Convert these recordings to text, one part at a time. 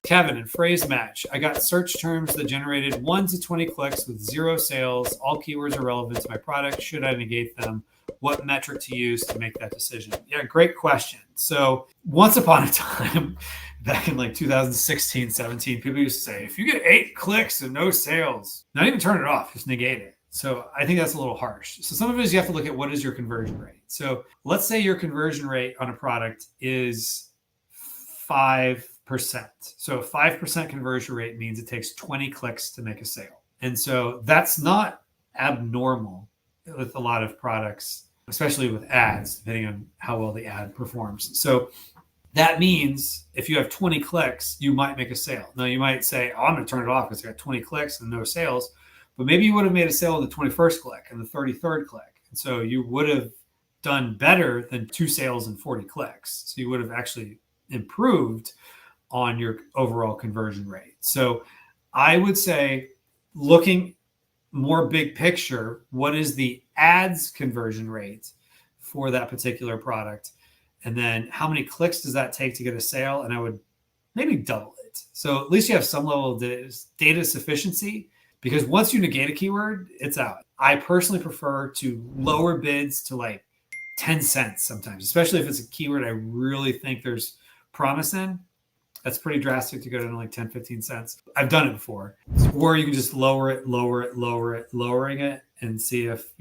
Kevin, in phrase match, I got search terms that generated 1 to 20 clicks with 0 sales. All keywords are relevant to my product. Should I negate them? What metric to use to make that decision? Yeah, great question. So once upon a time, back in like 2016, 17, people used to say, if you get 8 clicks and no sales, not even turn it off, just negate it. So I think that's a little harsh. So some of it is you have to look at what is your conversion rate. So let's say your conversion rate on a product is 5%. So a 5% conversion rate means it takes 20 clicks to make a sale. And so that's not abnormal with a lot of products, especially with ads, depending on how well the ad performs. So that means if you have 20 clicks, you might make a sale. Now you might say, oh, I'm going to turn it off because I got 20 clicks and no sales. But maybe you would have made a sale on the 21st click and the 33rd click. And so you would have done better than 2 sales and 40 clicks. So you would have actually improved on your overall conversion rate. So I would say, looking more big picture, what is the ads conversion rate for that particular product? And then how many clicks does that take to get a sale? And I would maybe double it. So at least you have some level of data sufficiency, because once you negate a keyword, it's out. I personally prefer to lower bids to like 10 cents sometimes, especially if it's a keyword I really think there's promise in. That's pretty drastic to go down to like 10, 15 cents. I've done it before. Or you can just lowering it and see if,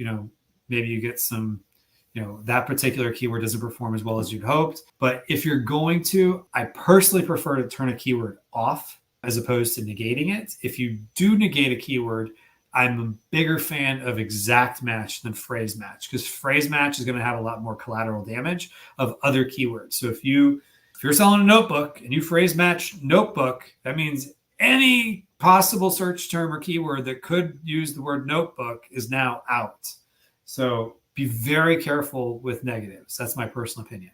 maybe you get some, that particular keyword doesn't perform as well as you'd hoped. But if you're going to, I personally prefer to turn a keyword off as opposed to negating it. If you do negate a keyword, I'm a bigger fan of exact match than phrase match, because phrase match is going to have a lot more collateral damage of other keywords. So if you're selling a notebook and you phrase match notebook, that means any possible search term or keyword that could use the word notebook is now out. So be very careful with negatives. That's my personal opinion.